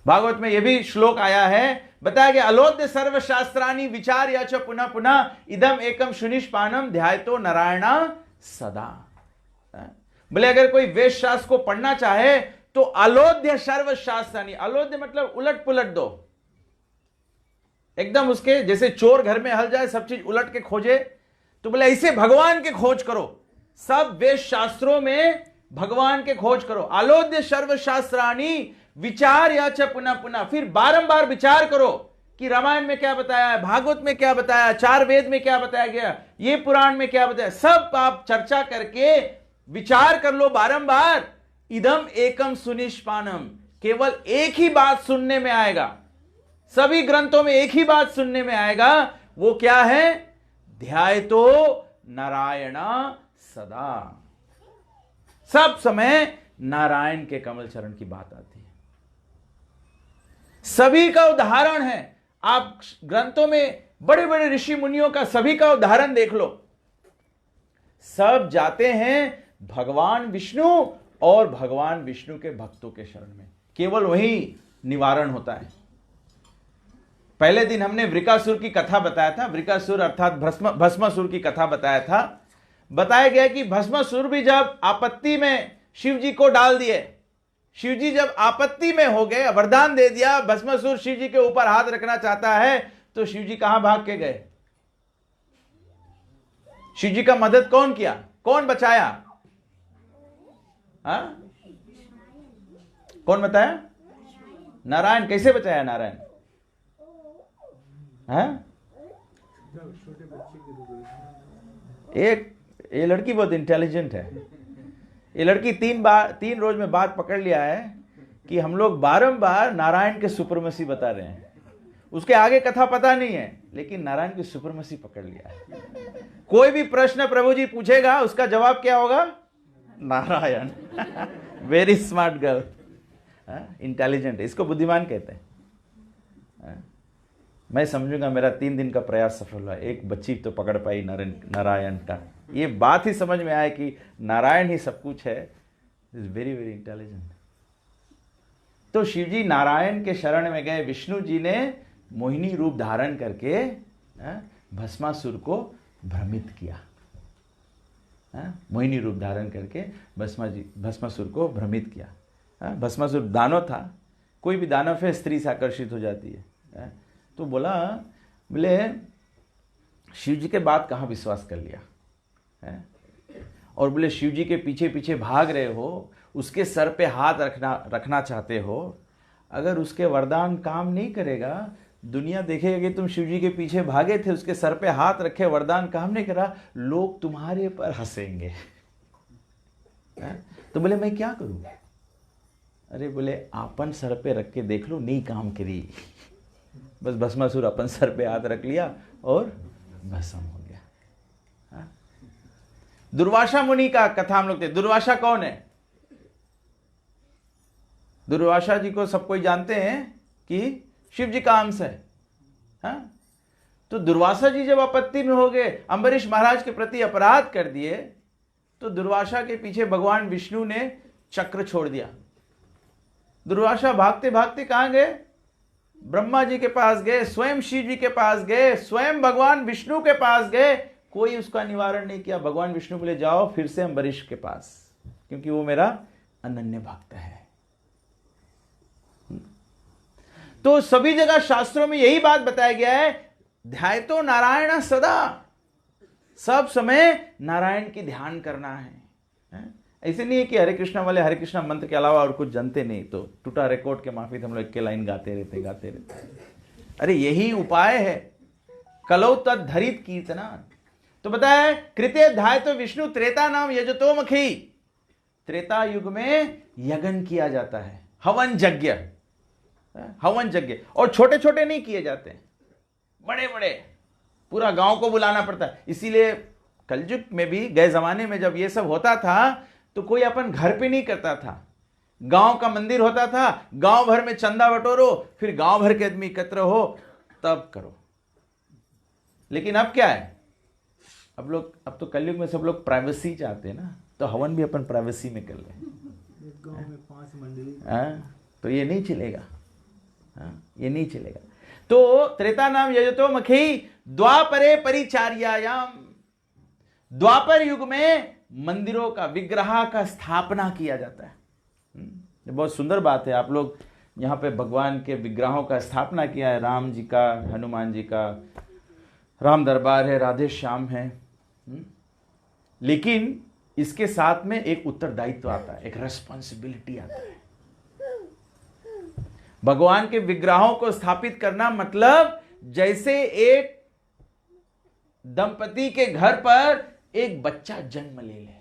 भागवत में यह भी श्लोक आया है, बताया गया अलोद्य सर्वशास्त्राणि विचार या च पुनः पुनः इदम एकम सुनिष्पानम ध्यायतो नारायणा सदा। बोले अगर कोई वेद शास्त्र को पढ़ना चाहे तो अलोध्य सर्वशास्त्राणि, अलोध्य मतलब उलट पुलट दो, एकदम उसके जैसे चोर घर में हल जाए सब चीज उलट के खोजे, तो बोले ऐसे भगवान के खोज करो, सब वेद शास्त्रों में भगवान के खोज करो। अलोध्य सर्वशास्त्राणि विचार या च पुनः पुनः, फिर बारंबार विचार करो कि रामायण में क्या बताया है, भागवत में क्या बताया, चार वेद में क्या बताया गया, ये पुराण में क्या बताया, सब आप चर्चा करके विचार कर लो बारंबार। इदम एकम सुनिष्पानम, केवल एक ही बात सुनने में आएगा, सभी ग्रंथों में एक ही बात सुनने में आएगा, वो क्या है, ध्यायतो नारायण सदा। सब समय नारायण के कमल चरण की बात आती है, सभी का उदाहरण है। आप ग्रंथों में बड़े बड़े ऋषि मुनियों का सभी का उदाहरण देख लो, सब जाते हैं भगवान विष्णु और भगवान विष्णु के भक्तों के शरण में, केवल वही निवारण होता है। पहले दिन हमने वृकासुर की कथा बताया था, वृकासुर अर्थात भस्मासुर की कथा बताया था। बताया गया कि भस्मासुर भी जब आपत्ति में शिव जी को डाल दिए, शिव जी जब आपत्ति में हो गए, वरदान दे दिया, भस्मासुर शिव जी के ऊपर हाथ रखना चाहता है, तो शिव जी कहां भाग के गए, शिव जी का मदद कौन किया, कौन बचाया, हा? कौन बताया, नारायण। कैसे बचाया नारायण, है? एक ये लड़की बहुत इंटेलिजेंट है, ये लड़की तीन रोज में बात पकड़ लिया है कि हम लोग बारंबार नारायण के सुपरमेसी बता रहे हैं, उसके आगे कथा पता नहीं है, लेकिन नारायण की सुपरमेसी पकड़ लिया है। कोई भी प्रश्न प्रभु जी पूछेगा उसका जवाब क्या होगा, Narayan. Very smart girl, intelligent, इसको बुद्धिमान कहते हैं। मैं समझूंगा मेरा 3 दिन का प्रयास सफल हुआ, एक बच्ची तो पकड़ पाई नारायण का, ये बात ही समझ में आए कि नारायण ही सब कुछ है। Is very very intelligent. तो शिव जी नारायण के शरण में गए, विष्णु जी ने मोहिनी रूप धारण करके भस्मासुर को भ्रमित किया, मोहिनी रूप धारण करके भस्मासुर को भ्रमित किया। भस्मासुर दानव था, कोई भी दानव है स्त्री से आकर्षित हो जाती है। तो बोले शिव जी के बात कहाँ विश्वास कर लिया है? और बोले शिव जी के पीछे पीछे भाग रहे हो, उसके सर पे हाथ रखना चाहते हो, अगर उसके वरदान काम नहीं करेगा, दुनिया देखेगा कि तुम शिव जी के पीछे भागे थे, उसके सर पे हाथ रखे, वरदान काम नहीं करा, लोग तुम्हारे पर हंसेंगे। तो बोले मैं क्या करूं? अरे बोले आपन सर पे रख के देख लो, नहीं काम करी। बस भस्मासुर अपन सर पे हाथ रख लिया और भस्म हो गया। दुर्वासा मुनि का कथा हम लोग थे। दुर्वासा कौन है? दुर्वासा जी को सब कोई जानते हैं कि शिव जी का अंश है। तो दुर्वासा जी जब आपत्ति में हो गए, अम्बरीश महाराज के प्रति अपराध कर दिए, तो दुर्वासा के पीछे भगवान विष्णु ने चक्र छोड़ दिया। दुर्वासा भागते भागते कहां गए? ब्रह्मा जी के पास गए, स्वयं शिव जी के पास गए, स्वयं भगवान विष्णु के पास गए, कोई उसका निवारण नहीं किया। भगवान विष्णु बोले जाओ फिर से अम्बरीश के पास, क्योंकि वो मेरा अनन्य भक्त है। तो सभी जगह शास्त्रों में यही बात बताया गया है, ध्यायतो नारायण सदा, सब समय नारायण की ध्यान करना है। ऐसे नहीं है कि हरे कृष्णा वाले हरे कृष्णा मंत्र के अलावा और कुछ जानते नहीं, तो टूटा रिकॉर्ड के माफी हम लोग के लाइन गाते रहते। अरे यही उपाय है, कलौ तद धरित कीर्तना। तो बताया कृत्य ध्याय तो विष्णु त्रेता नाम यजतो मखी, त्रेता युग में यज्ञ किया जाता है, हवन यज्ञ, हवन यज्ञ। और छोटे छोटे नहीं किए जाते, बड़े बड़े, पूरा गांव को बुलाना पड़ता है। इसीलिए कलयुग में भी, गए जमाने में जब ये सब होता था, तो कोई अपन घर पे नहीं करता था, गांव का मंदिर होता था, गांव भर में चंदा बटोरो, फिर गांव भर के आदमी एकत्र हो तब करो। लेकिन अब क्या है, अब तो कलयुग में सब लोग प्राइवेसी चाहते हैं ना, तो हवन भी अपन प्राइवेसी में कर लें। गांव में 5 मंडली, तो ये नहीं चलेगा, ये नहीं चलेगा। तो त्रेता नाम यजतो मखी द्वापरे परिचार्यायाम, द्वापर युग में मंदिरों का, विग्रह का स्थापना किया जाता है। ये बहुत सुंदर बात है। आप लोग यहाँ पे भगवान के विग्रहों का स्थापना किया है, राम जी का, हनुमान जी का, राम दरबार है, राधे श्याम है। लेकिन इसके साथ में एक उत्तरदायित्व आता है, एक रेस्पॉन्सिबिलिटी आता है। भगवान के विग्रहों को स्थापित करना मतलब जैसे एक दंपति के घर पर एक बच्चा जन्म ले ले।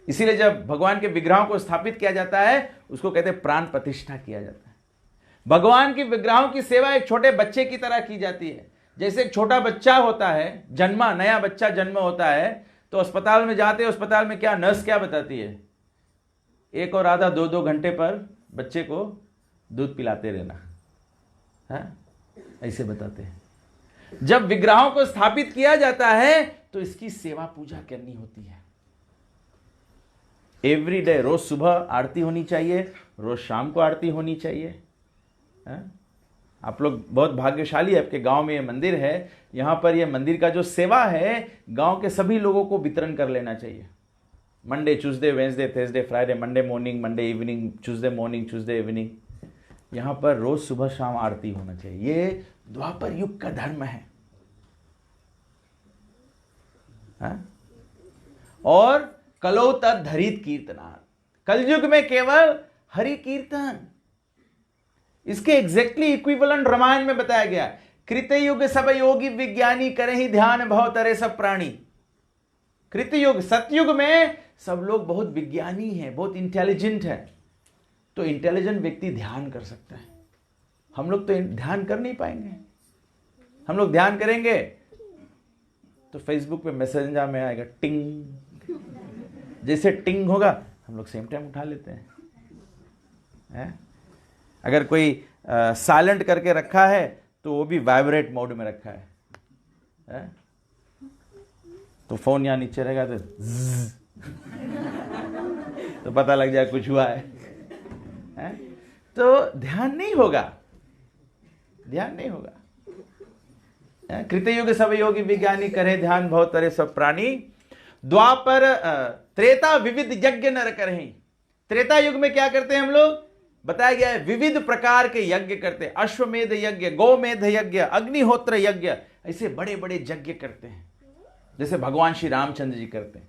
इसीलिए जब भगवान के विग्रहों को स्थापित किया जाता है, उसको कहते हैं प्राण प्रतिष्ठा किया जाता है। भगवान के विग्रहों की सेवा एक छोटे बच्चे की तरह की जाती है। जैसे एक छोटा बच्चा होता है, जन्मा नया बच्चा जन्म होता है, तो अस्पताल में जाते हैं, अस्पताल में क्या नर्स क्या बताती है, 1 और आधा 2-2 घंटे पर बच्चे को दूध पिलाते रहना, ऐसे बताते हैं। जब विग्रहों को स्थापित किया जाता है तो इसकी सेवा पूजा करनी होती है। एवरी डे, रोज सुबह आरती होनी चाहिए, रोज शाम को आरती होनी चाहिए। आप लोग बहुत भाग्यशाली है, आपके गांव में ये मंदिर है। यहां पर ये मंदिर का जो सेवा है, गांव के सभी लोगों को वितरण कर लेना चाहिए। Monday, Tuesday, Wednesday, Thursday, Friday, Monday morning, Monday evening, Tuesday morning, Tuesday evening, यहां पर रोज सुबह शाम आरती होना चाहिए। ये द्वापर युग का धर्म है। और कलौ तद्धरित कीर्तनात्, कलयुग में केवल हरि कीर्तन। इसके एग्जैक्टली इक्विवेलेंट रामायण में बताया गया, कृतयुग सब योगी विज्ञानी करे ही ध्यान भव तरे सब प्राणी। कृतयुग, सतयुग में सब लोग बहुत विज्ञानी हैं, बहुत इंटेलिजेंट है, तो इंटेलिजेंट व्यक्ति ध्यान कर सकता है। हम लोग तो ध्यान कर नहीं पाएंगे। हम लोग ध्यान करेंगे तो फेसबुक पे मैसेंजर में आएगा टिंग, जैसे टिंग होगा हम लोग सेम टाइम उठा लेते हैं। अगर कोई साइलेंट करके रखा है तो वो भी वाइब्रेट मोड में रखा है, तो फोन यहां नीचे रहेगा तो पता लग जाए कुछ हुआ है। तो ध्यान नहीं होगा, ध्यान नहीं होगा। कृतयुग सब योगी विज्ञानी करे ध्यान भव तरे सब प्राणी। द्वापर त्रेता विविध यज्ञ नर करें। त्रेता युग में क्या करते हैं हम लोग, बताया गया है, विविध प्रकार के यज्ञ करते हैं। अश्वमेध यज्ञ, गोमेध यज्ञ, अग्निहोत्र यज्ञ, ऐसे बड़े बड़े यज्ञ करते हैं, जैसे भगवान श्री रामचंद्र जी करते हैं।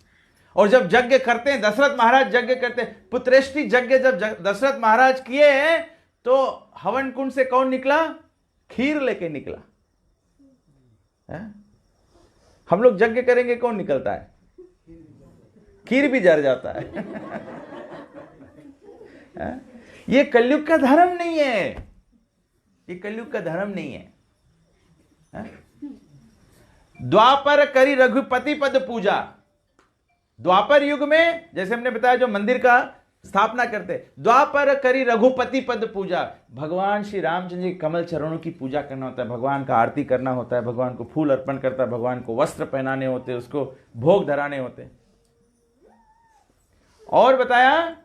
और जब यज्ञ करते हैं, दशरथ महाराज यज्ञ करते हैं, पुत्रेष्टि यज्ञ जब दशरथ महाराज किए तो हवन कुंड से कौन निकला, खीर लेके निकला। हम लोग यज्ञ करेंगे, कौन निकलता है, खीर भी जर जाता है। ये कलयुग का धर्म नहीं है, ये कलयुग का धर्म नहीं है। द्वापर करी रघुपति पद पूजा। द्वापर युग में जैसे हमने बताया जो मंदिर का स्थापना करते, द्वापर करी रघुपति पद पूजा। भगवान श्री रामचंद्र जी कमल चरणों की पूजा करना होता है, भगवान का आरती करना होता है, भगवान को फूल अर्पण करता है, भगवान को वस्त्र पहनाने होते, उसको भोग धराने होते। और बताया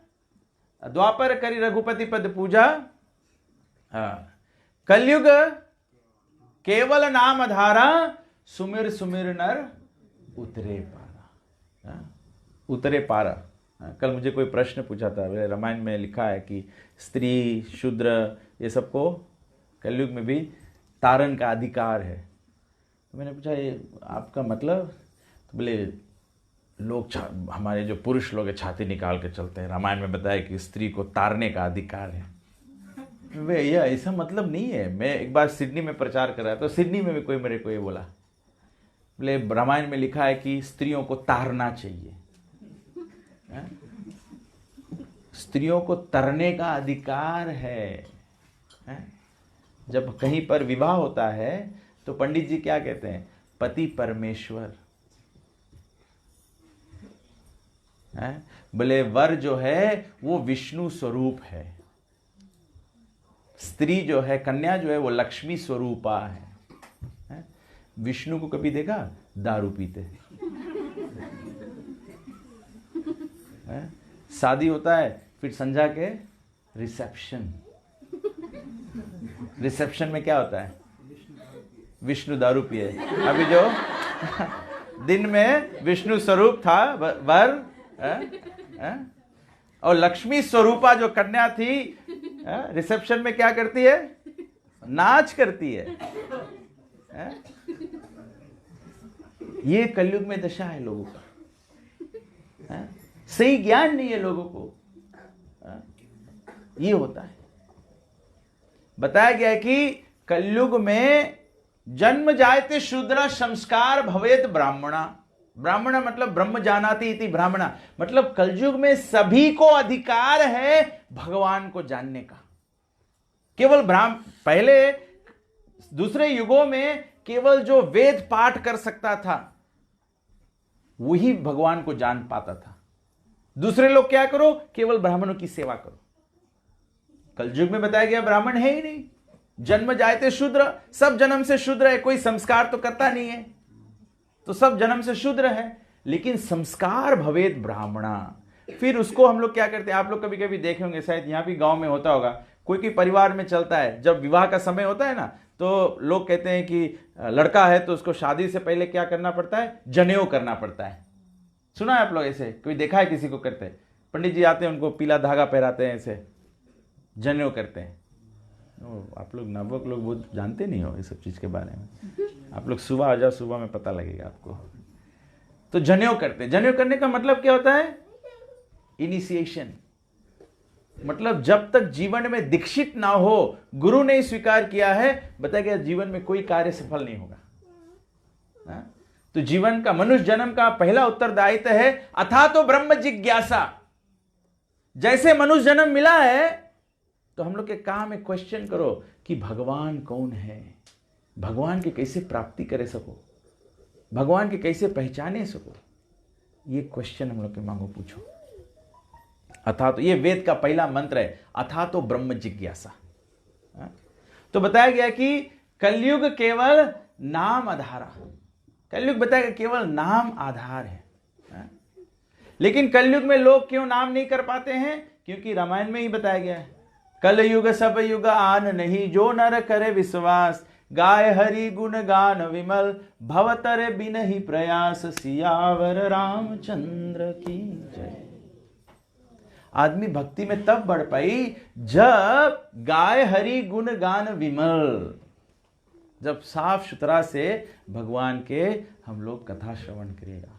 द्वापर करी रघुपति पद पूजा। कलयुग केवल नाम धारा, सुमिर सुमिर नर उतरे पारा। उतरे पारा। कल मुझे कोई प्रश्न पूछा था, रामायण में लिखा है कि स्त्री शूद्र ये सबको कलयुग में भी तारण का अधिकार है। तो मैंने पूछा ये आपका मतलब, तो बोले लोग हमारे जो पुरुष लोग छाती निकाल के चलते हैं, रामायण में बताया कि स्त्री को तारने का अधिकार है। भैया ऐसा मतलब नहीं है। मैं एक बार सिडनी में प्रचार कर रहा था, तो सिडनी में भी कोई मेरे को ये बोला, बोले रामायण में लिखा है कि स्त्रियों को तारना चाहिए। स्त्रियों को तरने का अधिकार है। जब कहीं पर विवाह होता है तो पंडित जी क्या कहते हैं, पति परमेश्वर। बोले वर जो है वो विष्णु स्वरूप है, स्त्री जो है, कन्या जो है वो लक्ष्मी स्वरूपा है। विष्णु को कभी देखा दारू पीते? हैं? शादी होता है, फिर संध्या के रिसेप्शन, रिसेप्शन में क्या होता है? विष्णु दारू पिए। अभी जो दिन में विष्णु स्वरूप था वर, और लक्ष्मी स्वरूपा जो कन्या थी, रिसेप्शन में क्या करती है? नाच करती है। ये कलयुग में दशा है लोगों का। सही ज्ञान नहीं है लोगों को। ये होता है। बताया गया है कि कलयुग में जन्म जायते शूद्र संस्कार भवेत ब्राह्मणा। ब्राह्मण मतलब ब्रह्म जानाति इति ब्राह्मणा, मतलब कलयुग में सभी को अधिकार है भगवान को जानने का। केवल पहले दूसरे युगों में केवल जो वेद पाठ कर सकता था वही भगवान को जान पाता था। दूसरे लोग क्या करो? केवल ब्राह्मणों की सेवा करो। कलयुग में बताया गया ब्राह्मण है ही नहीं। जन्म जायते शूद्र, सब जन्म से शूद्र है, कोई संस्कार तो करता नहीं है, तो सब जन्म से शूद्र है। लेकिन संस्कार भवेद ब्राह्मणा, फिर उसको हम लोग क्या करते हैं? आप लोग कभी कभी देखे होंगे, शायद यहां भी गांव में होता होगा, कोई परिवार में चलता है, जब विवाह का समय होता है ना, तो लोग कहते हैं कि लड़का है तो उसको शादी से पहले क्या करना पड़ता है? जनेऊ करना पड़ता है। सुना है आप लोग ऐसे? कोई देखा है किसी को करते? पंडित जी आते हैं, उनको पीला धागा पहराते हैं, ऐसे जनेऊ करते हैं। आप लोग नवक लोग बहुत जानते नहीं हो इस सब चीज के बारे में। आप लोग सुबह आ जाओ, सुबह में पता लगेगा आपको। तो जनेऊ करते हैं। जनेऊ करने का मतलब क्या होता है? इनिशिएशन। मतलब जब तक जीवन में दीक्षित ना हो, गुरु ने स्वीकार किया है, बताया गया जीवन में कोई कार्य सफल नहीं होगा। तो जीवन का, मनुष्य जन्म का पहला उत्तरदायित्व है अथा तो ब्रह्म जिज्ञासा। जैसे मनुष्य जन्म मिला है तो हम लोग के काम में क्वेश्चन करो कि भगवान कौन है, भगवान की कैसे प्राप्ति करे सको, भगवान के कैसे पहचाने सको। ये क्वेश्चन हम लोग के मांगो, पूछो। अथा तो ये वेद का पहला मंत्र है, अथा तो ब्रह्म जिज्ञासा। तो बताया गया कि कलयुग केवल नाम आधार, कलयुग बताया गया केवल नाम आधार है। लेकिन कलयुग में लोग क्यों नाम नहीं कर पाते हैं? क्योंकि रामायण में ही बताया गया है, कलयुग सब युग आन नहीं, जो नर करे विश्वास, गाय हरि गुण गान विमल, भवतर बिन ही प्रयास, सियावर रामचंद्र की जय। आदमी भक्ति में तब बढ़ पाई जब गाय हरि गुण गान विमल, जब साफ सुथरा से भगवान के हम लोग कथा श्रवण करेगा।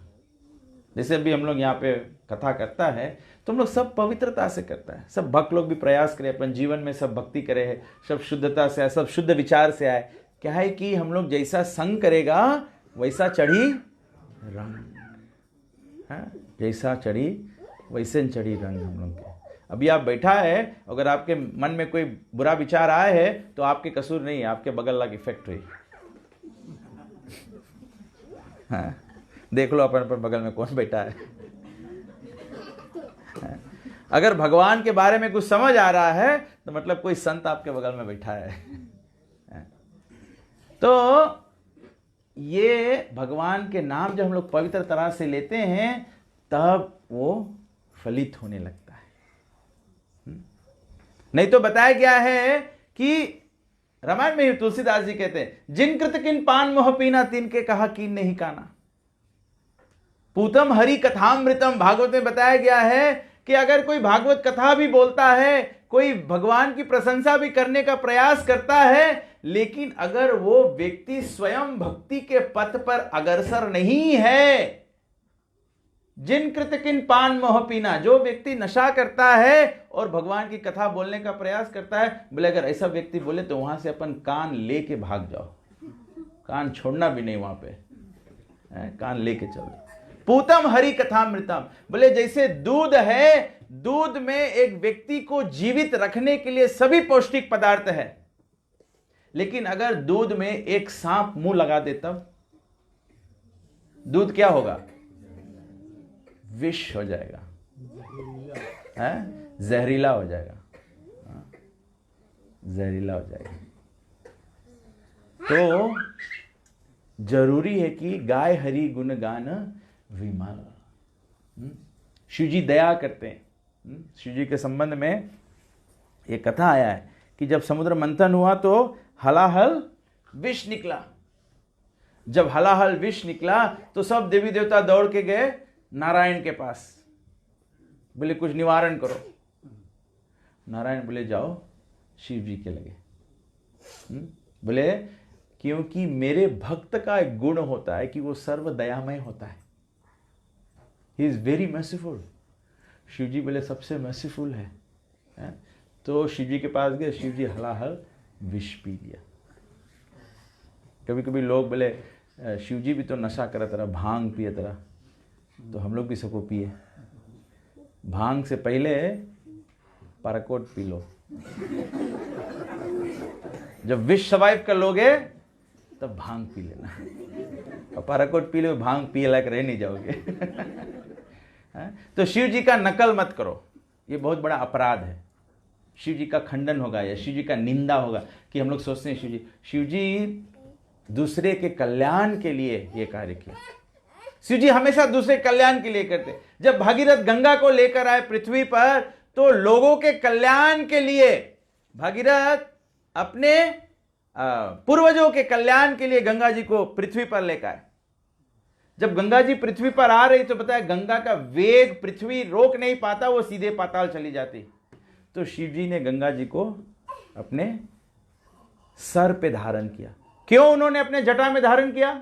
जैसे अभी हम लोग यहाँ पे कथा करता है तो हम लोग सब पवित्रता से करता है। सब भक्त लोग भी प्रयास करें अपन जीवन में सब भक्ति करे है, सब शुद्धता से आए, सब शुद्ध विचार से आए। क्या है कि हम लोग जैसा संग करेगा वैसा चढ़ी रंग, जैसा चढ़ी वैसे चढ़ी रंग हम लोग के। अभी आप बैठा है, अगर आपके मन में कोई बुरा विचार आए है तो आपके कसूर नहीं है, आपके बगल वाला की फैक्ट्री। हाँ, देख लो अपन पर बगल में कौन बैठा है। अगर भगवान के बारे में कुछ समझ आ रहा है तो मतलब कोई संत आपके बगल में बैठा है। तो ये भगवान के नाम जब हम लोग पवित्र तरह से लेते हैं तब वो फलित होने लगता है। नहीं तो बताया गया है कि रामायण में ही तुलसीदास जी कहते हैं, जिन कृत किन पान मोह पीना, तिन के कहा कीन नहीं काना। पूतम हरि कथामृतम, भागवत में बताया गया है कि अगर कोई भागवत कथा भी बोलता है, कोई भगवान की प्रशंसा भी करने का प्रयास करता है, लेकिन अगर वो व्यक्ति स्वयं भक्ति के पथ पर अग्रसर नहीं है, जिन कृत किन पान मोह पीना, जो व्यक्ति नशा करता है और भगवान की कथा बोलने का प्रयास करता है, बोले अगर ऐसा व्यक्ति बोले तो वहां से अपन कान लेके भाग जाओ, कान छोड़ना भी नहीं, वहां पे कान लेके चलो। पूतम हरि कथामृतम, बोले जैसे दूध है, दूध में एक व्यक्ति को जीवित रखने के लिए सभी पौष्टिक पदार्थ है, लेकिन अगर दूध में एक सांप मुंह लगा दे तब दूध क्या होगा? विष हो जाएगा, जहरीला हो जाएगा, जहरीला हो जाएगा। तो जरूरी है कि गाय हरि गुण गान विमल। शिव जी दया करते हैं। शिव जी के संबंध में ये कथा आया है कि जब समुद्र मंथन हुआ तो हलाहल विष निकला। जब हलाहल विष निकला तो सब देवी देवता दौड़ के गए नारायण के पास, बोले कुछ निवारण करो। नारायण बोले जाओ शिव जी के लगे। बोले क्योंकि मेरे भक्त का एक गुण होता है कि वो सर्व दयामय होता है। He is very merciful. Shiv ji बोले सबसे मर्सीफुल है। तो शिव जी के पास गए, शिव जी हलाहल विष पी लिया। कभी कभी लोग बोले शिव जी भी तो नशा करे तरह, भांग पिए तरह, तो हम लोग भी सबको पिए। भांग से पहले पाराकोट पी लो। जब विष सर्वाइव कर लोगे तब भांग पी लेना, और पाराकोट पी लो, भांग पिए लायक रह नहीं जाओगे। तो शिव जी का नकल मत करो, ये बहुत बड़ा अपराध है। शिव जी का खंडन होगा या शिव जी का निंदा होगा कि हम लोग सोचते हैं शिव जी दूसरे के कल्याण के लिए ये कार्य किया। शिव जी हमेशा दूसरे कल्याण के लिए करते। जब भागीरथ गंगा को लेकर आए पृथ्वी पर तो लोगों के कल्याण के लिए, भागीरथ अपने पूर्वजों के कल्याण के लिए गंगा जी को पृथ्वी पर लेकर आए। जब गंगा जी पृथ्वी पर आ रही तो पता है गंगा का वेग पृथ्वी रोक नहीं पाता, वो सीधे पाताल चली जाती। तो शिव जी ने गंगा जी को अपने सर पे धारण किया। क्यों उन्होंने अपने जटा में धारण किया?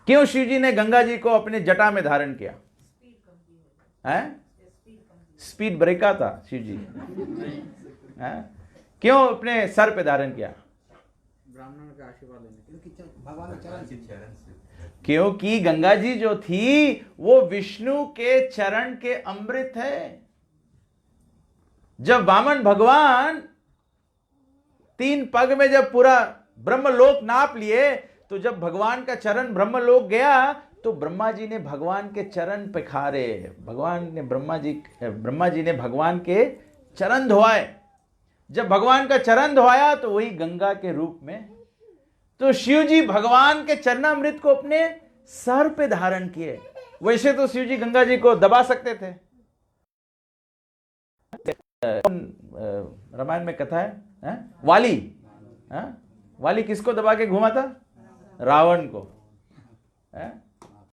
क्यों शिव जी ने गंगा जी को अपने जटा में धारण किया? स्पीड ब्रेकर था शिव जी। क्यों अपने सर पे धारण किया? ब्राह्मणों का आशीर्वाद लेने के लिए, भगवान के चरण से। क्योंकि गंगा जी जो थी वो विष्णु के चरण के अमृत है। जब वामन भगवान 3 पग में जब पूरा ब्रह्मलोक नाप लिए, तो जब भगवान का चरण ब्रह्मलोक गया तो ब्रह्मा जी ने भगवान के चरण पखारे। ब्रह्मा जी ने भगवान के चरण धोए। जब भगवान का चरण धोया तो वही गंगा के रूप में। तो शिव जी भगवान के चरणामृत को अपने सर पे धारण किए। वैसे तो शिव जी गंगा जी को दबा सकते थे। रामायण में कथा है, वाली वाली किसको दबा के घुमा था? रावण को।